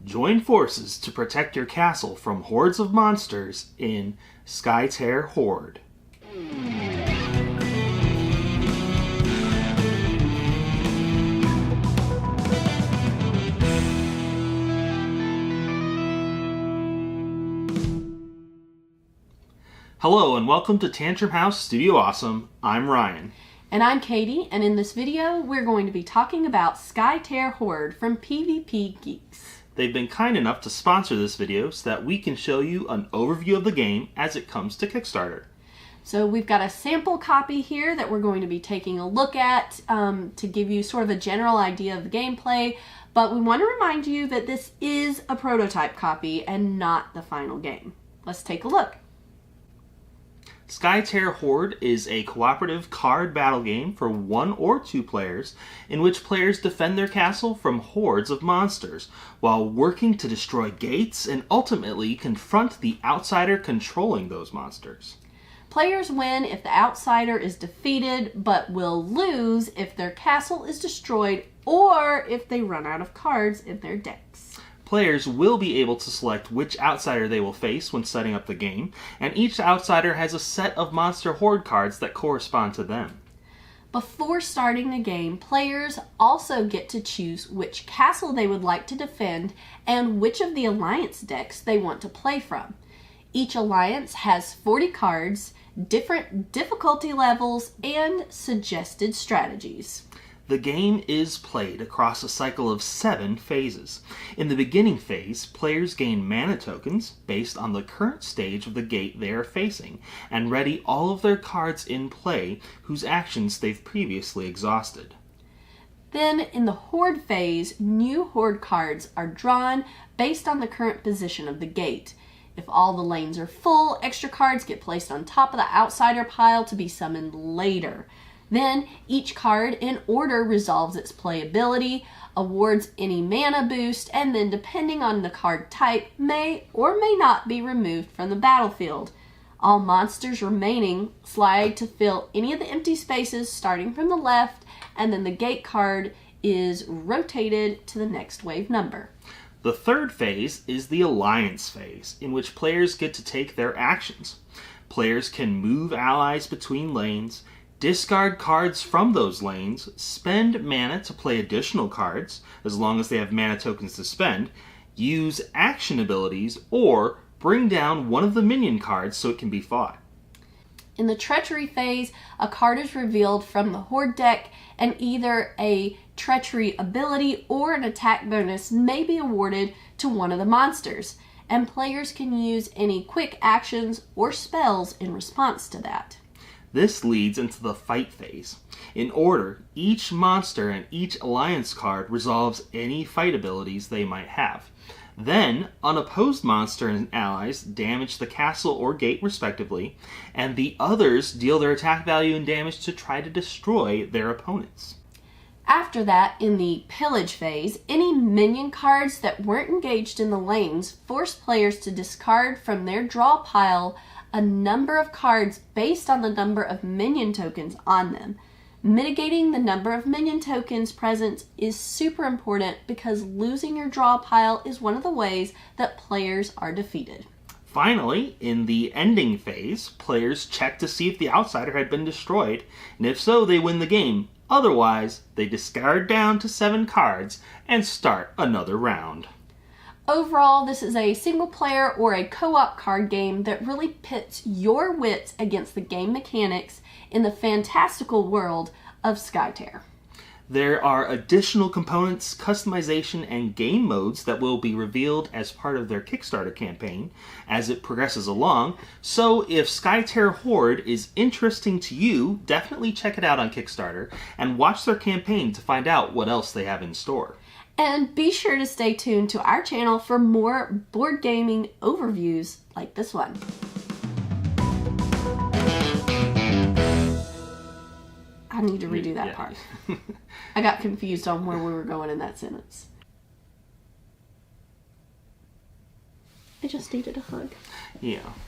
Join forces to protect your castle from hordes of monsters in Skytear Horde. Hello and welcome to Tantrum House Studio Awesome. I'm Ryan. And I'm Katie, and in this video we're going to be talking about Skytear Horde from PvP Geeks. They've been kind enough to sponsor this video so that we can show you an overview of the game as it comes to Kickstarter. So we've got a sample copy here that we're going to be taking a look at to give you sort of a general idea of the gameplay, but we want to remind you that this is a prototype copy and not the final game. Let's take a look. Skytear Horde is a cooperative card battle game for 1 or 2 players in which players defend their castle from hordes of monsters while working to destroy gates and ultimately confront the outsider controlling those monsters. Players win if the outsider is defeated, but will lose if their castle is destroyed or if they run out of cards in their decks. Players will be able to select which outsider they will face when setting up the game, and each outsider has a set of monster horde cards that correspond to them. Before starting the game, players also get to choose which castle they would like to defend and which of the alliance decks they want to play from. Each alliance has 40 cards, different difficulty levels, and suggested strategies. The game is played across a cycle of 7 phases. In the beginning phase, players gain mana tokens based on the current stage of the gate they are facing, and ready all of their cards in play whose actions they've previously exhausted. Then, in the Hoard phase, new Horde cards are drawn based on the current position of the gate. If all the lanes are full, extra cards get placed on top of the outsider pile to be summoned later. Then, each card in order resolves its playability, awards any mana boost, and then depending on the card type, may or may not be removed from the battlefield. All monsters remaining slide to fill any of the empty spaces starting from the left, and then the gate card is rotated to the next wave number. The third phase is the Alliance phase, in which players get to take their actions. Players can move allies between lanes, discard cards from those lanes, spend mana to play additional cards, as long as they have mana tokens to spend, use action abilities, or bring down one of the minion cards so it can be fought. In the Treachery phase, a card is revealed from the Horde deck, and either a Treachery ability or an attack bonus may be awarded to one of the monsters, and players can use any quick actions or spells in response to that. This leads into the Fight phase. In order, each monster and each alliance card resolves any fight abilities they might have. Then, unopposed monster and allies damage the castle or gate respectively, and the others deal their attack value and damage to try to destroy their opponents. After that, in the Pillage phase, any minion cards that weren't engaged in the lanes force players to discard from their draw pile a number of cards based on the number of minion tokens on them. Mitigating the number of minion tokens present is super important because losing your draw pile is one of the ways that players are defeated. Finally, in the ending phase, players check to see if the outsider had been destroyed, and if so, they win the game. Otherwise, they discard down to 7 cards and start another round. Overall, this is a single-player or a co-op card game that really pits your wits against the game mechanics in the fantastical world of Skytear. There are additional components, customization, and game modes that will be revealed as part of their Kickstarter campaign as it progresses along, so if Skytear Horde is interesting to you, definitely check it out on Kickstarter and watch their campaign to find out what else they have in store. And be sure to stay tuned to our channel for more board gaming overviews like this one. I need to redo that part. I got confused on where we were going in that sentence. I just needed a hug. Yeah.